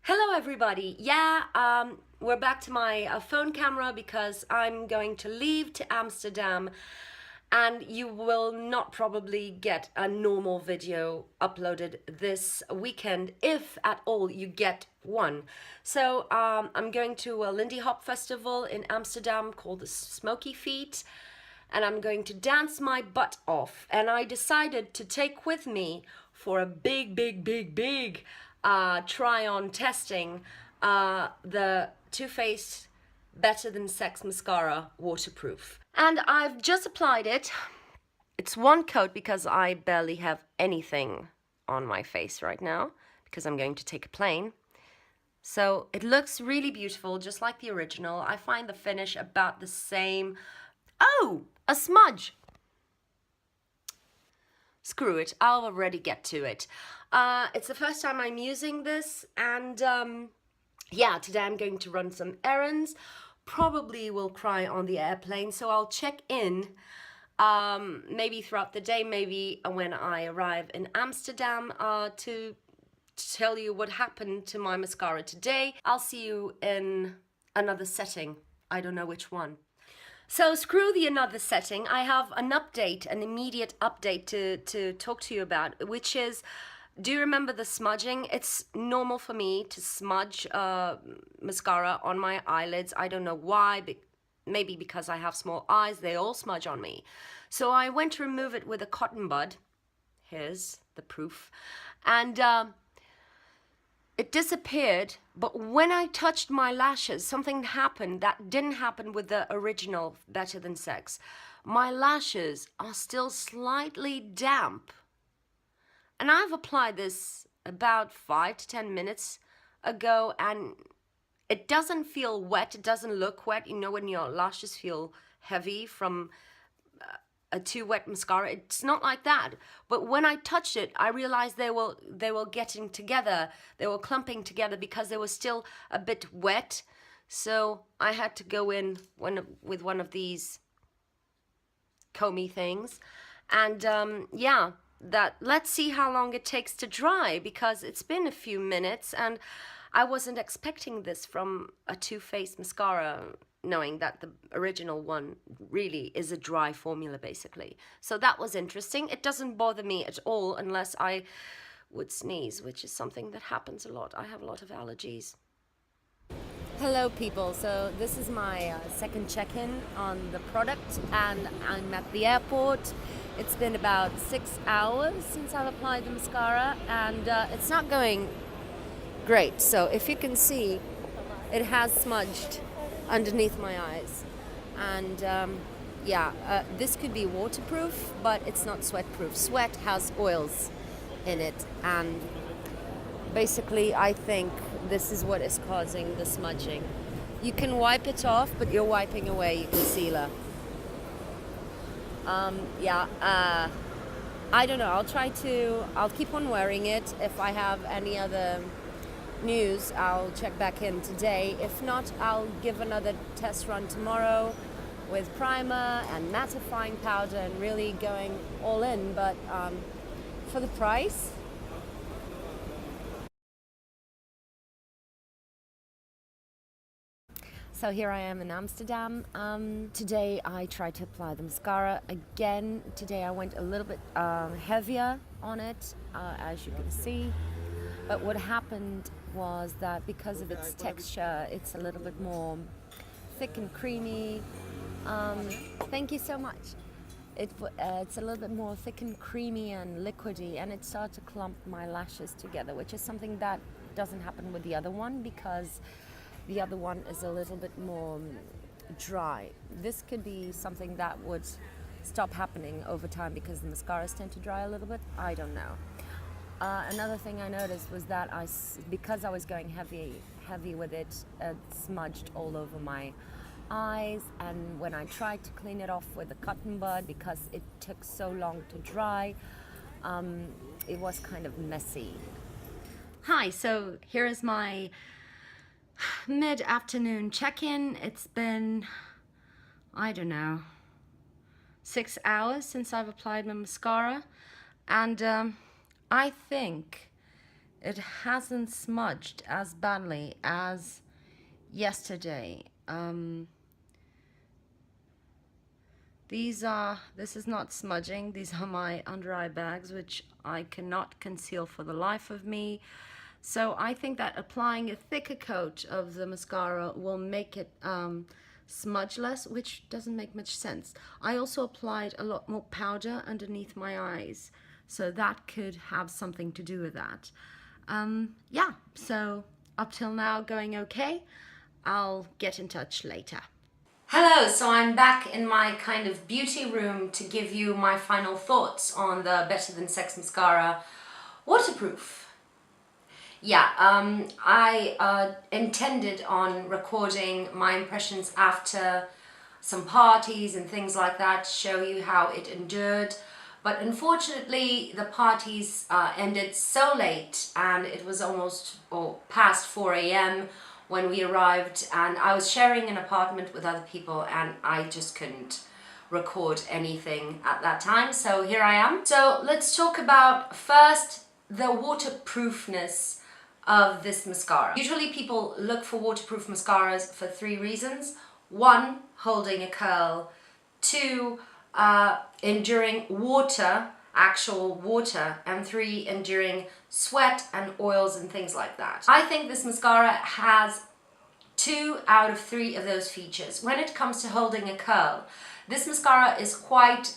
Hello everybody. We're back to my phone camera because I'm going to leave to Amsterdam and you will not probably get a normal video uploaded this weekend, if at all you get one. So I'm going to a Lindy Hop festival in Amsterdam called the Smoky Feet, and I'm going to dance my butt off, and I decided to take with me for a big try-on testing the Too Faced Better Than Sex Mascara Waterproof. And I've just applied it. It's one coat because I barely have anything on my face right now because I'm going to take a plane. So it looks really beautiful, just like the original. I find the finish about the same. Oh, a smudge. Screw it, I'll already get to it. It's the first time I'm using this, and yeah, today I'm going to run some errands. Probably will cry on the airplane, so I'll check in maybe throughout the day, maybe when I arrive in Amsterdam to tell you what happened to my mascara today. I'll see you in another setting. I don't know which one. So screw the another setting. I have an update, an immediate update to talk to you about, which is, do you remember the smudging? It's normal for me to smudge mascara on my eyelids. I don't know why, but maybe because I have small eyes, they all smudge on me. So I went to remove it with a cotton bud. Here's the proof. And it disappeared, but when I touched my lashes, something happened that didn't happen with the original Better Than Sex. My lashes are still slightly damp. And I've applied this about 5 to 10 minutes ago, and it doesn't feel wet, it doesn't look wet. You know when your lashes feel heavy from a too wet mascara, it's not like that. But when I touched it, I realized they were getting together, they were clumping together because they were still a bit wet. So I had to go in with one of these comby things, and yeah, let's see how long it takes to dry, because it's been a few minutes and I wasn't expecting this from a Too Faced mascara, knowing that the original one really is a dry formula basically. So that was interesting. It doesn't bother me at all unless I would sneeze, which is something that happens a lot. I have a lot of allergies. Hello people, so this is my second check-in on the product, and I'm at the airport. It's been about 6 hours since I've applied the mascara, and it's not going great. So if you can see, it has smudged underneath my eyes, and this could be waterproof, but it's not sweat-proof. Sweat has oils in it, and basically I think this is what is causing the smudging. You can wipe it off, but you're wiping away your concealer. I don't know, I'll keep on wearing it. If I have any other news, I'll check back in today. If not, I'll give another test run tomorrow with primer and mattifying powder and really going all in. But for the price, so here I am in Amsterdam. Today I tried to apply the mascara again. Today I went a little bit heavier on it, as you can see. But what happened was that because of its texture, it's a little bit more thick and creamy. Thank you so much. It's a little bit more thick and creamy and liquidy, and it started to clump my lashes together, which is something that doesn't happen with the other one, because the other one is a little bit more dry. This could be something that would stop happening over time because the mascaras tend to dry a little bit. I don't know. Another thing I noticed was that because I was going heavy with it, it smudged all over my eyes, and when I tried to clean it off with a cotton bud, because it took so long to dry, it was kind of messy. Hi, so here is my mid-afternoon check-in. It's been, I don't know, 6 hours since I've applied my mascara, and I think it hasn't smudged as badly as yesterday. This is not smudging, these are my under eye bags, which I cannot conceal for the life of me. So I think that applying a thicker coat of the mascara will make it smudge less, which doesn't make much sense. I also applied a lot more powder underneath my eyes, so that could have something to do with that. Yeah, so up till now going okay. I'll get in touch later. Hello, so I'm back in my kind of beauty room to give you my final thoughts on the Better Than Sex Mascara Waterproof. Yeah, I intended on recording my impressions after some parties and things like that to show you how it endured. But unfortunately, the parties ended so late, and it was almost past 4 a.m. when we arrived, and I was sharing an apartment with other people, and I just couldn't record anything at that time. So here I am. So let's talk about first the waterproofness of this mascara. Usually people look for waterproof mascaras for 3 reasons. 1, holding a curl. 2, enduring water, actual water. And 3, enduring sweat and oils and things like that. I think this mascara has 2 out of 3 of those features. When it comes to holding a curl, this mascara is quite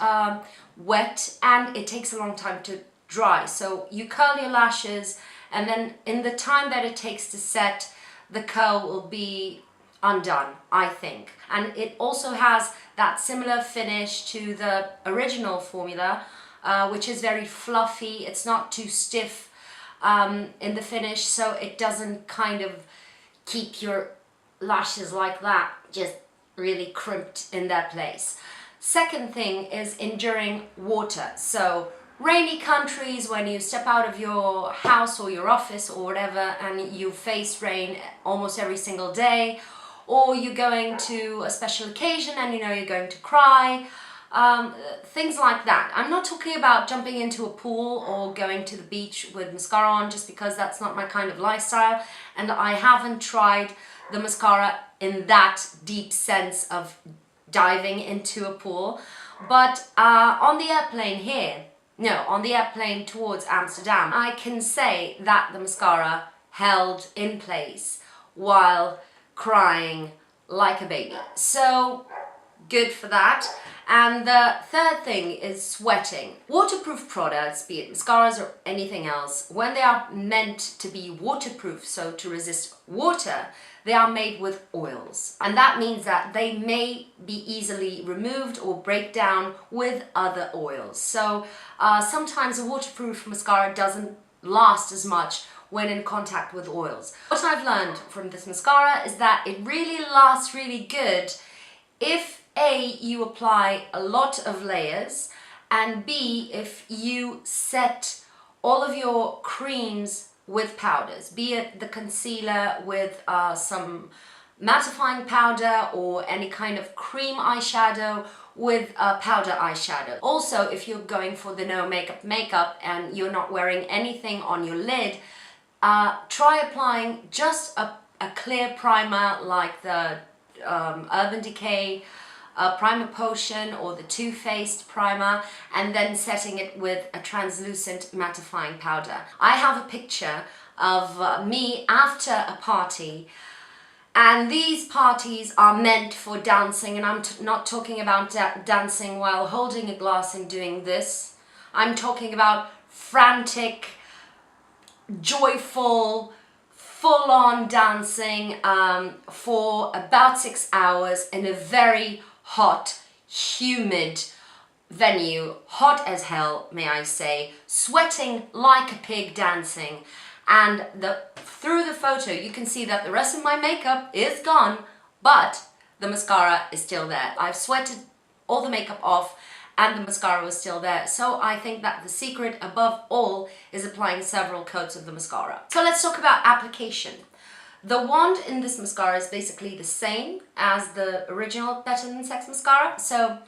wet and it takes a long time to dry. So you curl your lashes, and then in the time that it takes to set, the curl will be undone, I think. And it also has that similar finish to the original formula, which is very fluffy. It's not too stiff in the finish, so it doesn't kind of keep your lashes like that, just really crimped in their place. Second thing is enduring water. So rainy countries, when you step out of your house or your office or whatever and you face rain almost every single day, or you're going to a special occasion and you know you're going to cry, things like that. I'm not talking about jumping into a pool or going to the beach with mascara on, just because that's not my kind of lifestyle, and I haven't tried the mascara in that deep sense of diving into a pool. But on the airplane here, no, on the airplane towards Amsterdam, I can say that the mascara held in place while crying like a baby. So good for that. And the third thing is sweating. Waterproof products, be it mascaras or anything else, when they are meant to be waterproof, so to resist water, they are made with oils. And that means that they may be easily removed or break down with other oils. So sometimes a waterproof mascara doesn't last as much when in contact with oils. What I've learned from this mascara is that it really lasts really good if A, you apply a lot of layers, and B, if you set all of your creams with powders, be it the concealer with some mattifying powder or any kind of cream eyeshadow with powder eyeshadow. Also, if you're going for the no makeup and you're not wearing anything on your lid, try applying just a clear primer like the Urban Decay Primer Potion or the Too Faced primer, and then setting it with a translucent mattifying powder. I have a picture of me after a party, and these parties are meant for dancing, and I'm not talking about dancing while holding a glass and doing this. I'm talking about frantic, joyful, full-on dancing for about 6 hours in a very hot, humid venue, hot as hell, may I say, sweating like a pig dancing. And through the photo you can see that the rest of my makeup is gone, but the mascara is still there. I've sweated all the makeup off and the mascara was still there. So I think that the secret above all is applying several coats of the mascara. So let's talk about application. The wand in this mascara is basically the same as the original Better Than Sex mascara. So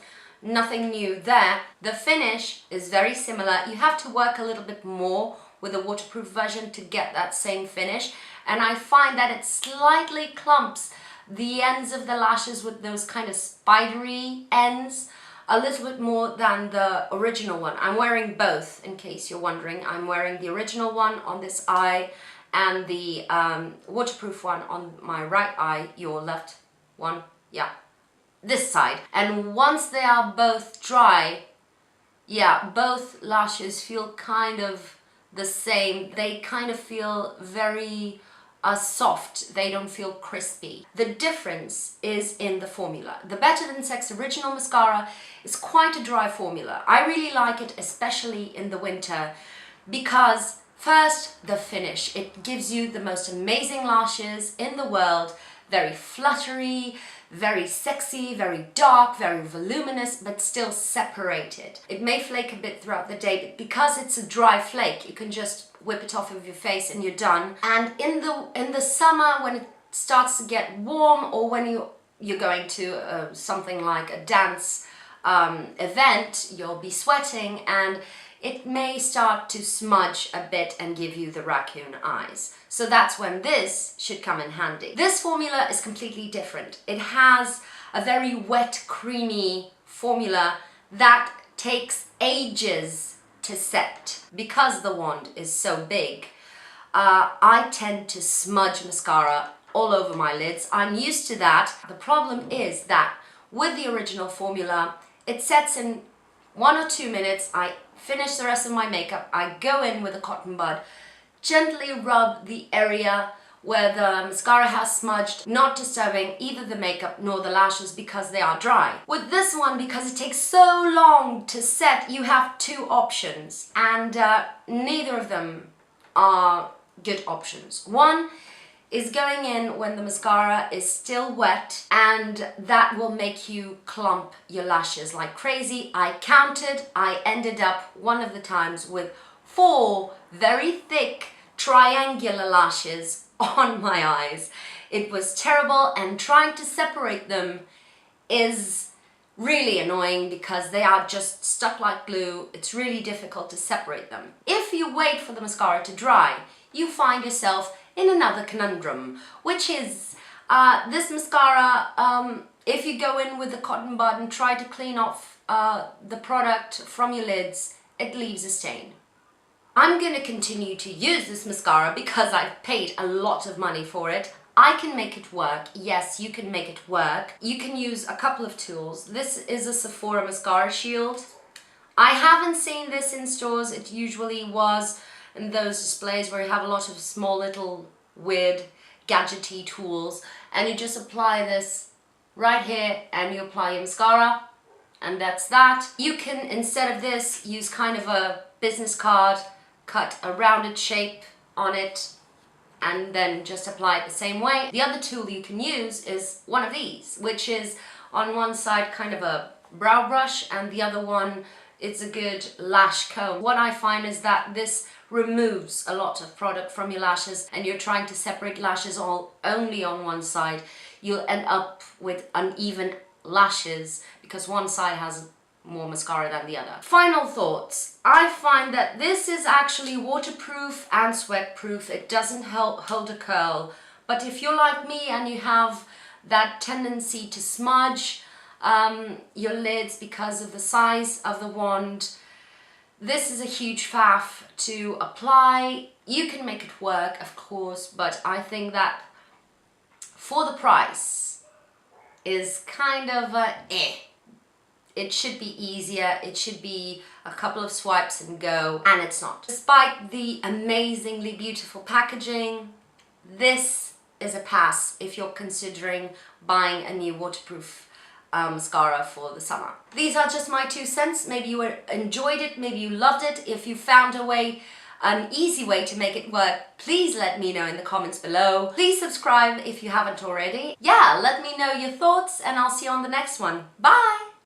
nothing new there. The finish is very similar. You have to work a little bit more with the waterproof version to get that same finish, and I find that it slightly clumps the ends of the lashes with those kind of spidery ends a little bit more than the original one. I'm wearing both, in case you're wondering. I'm wearing the original one on this eye and the waterproof one on my right eye, your left one, yeah, this side. And once they are both dry, yeah, both lashes feel kind of the same. They kind of feel very soft. They don't feel crispy. The difference is in the formula. The Better Than Sex Original Mascara is quite a dry formula. I really like it, especially in the winter, because first, the finish. It gives you the most amazing lashes in the world, very fluttery, very sexy, very dark, very voluminous, but still separated. It may flake a bit throughout the day, but because it's a dry flake, you can just whip it off of your face and you're done. And in the summer, when it starts to get warm, or when you're going to something like a dance event, you'll be sweating and it may start to smudge a bit and give you the raccoon eyes. So that's when this should come in handy. This formula is completely different. It has a very wet, creamy formula that takes ages to set. Because the wand is so big, I tend to smudge mascara all over my lids. I'm used to that. The problem is that with the original formula, it sets in 1 or 2 minutes. I finish the rest of my makeup. I go in with a cotton bud, gently rub the area where the mascara has smudged, not disturbing either the makeup nor the lashes because they are dry. With this one, because it takes so long to set, you have 2 options, and neither of them are good options. One is going in when the mascara is still wet, and that will make you clump your lashes like crazy. I counted, I ended up one of the times with 4 very thick triangular lashes on my eyes. It was terrible, and trying to separate them is really annoying because they are just stuck like glue. It's really difficult to separate them. If you wait for the mascara to dry, you find yourself in another conundrum, which is this mascara, if you go in with a cotton bud and try to clean off the product from your lids, it leaves a stain. I'm going to continue to use this mascara because I've paid a lot of money for it. I can make it work. Yes, you can make it work. You can use a couple of tools. This is a Sephora mascara shield. I haven't seen this in stores. It usually was in those displays where you have a lot of small little weird gadgety tools, and you just apply this right here and you apply your mascara, and that's that. You can, instead of this, use kind of a business card, cut a rounded shape on it, and then just apply it the same way. The other tool you can use is one of these, which is on one side kind of a brow brush, and the other one, it's a good lash comb. What I find is that this removes a lot of product from your lashes, and you're trying to separate lashes all only on one side, you'll end up with uneven lashes because one side has more mascara than the other. Final thoughts. I find that this is actually waterproof and sweat proof. It doesn't hold a curl, but if you're like me and you have that tendency to smudge your lids because of the size of the wand, this is a huge faff to apply. You can make it work, of course, but I think that for the price is kind of It should be easier, it should be a couple of swipes and go, and it's not. Despite the amazingly beautiful packaging, this is a pass if you're considering buying a new waterproof mascara for the summer. These are just my 2 cents. Maybe you enjoyed it, maybe you loved it. If you found an easy way to make it work, please let me know in the comments below. Please subscribe if you haven't already. Yeah, let me know your thoughts, and I'll see you on the next one. Bye!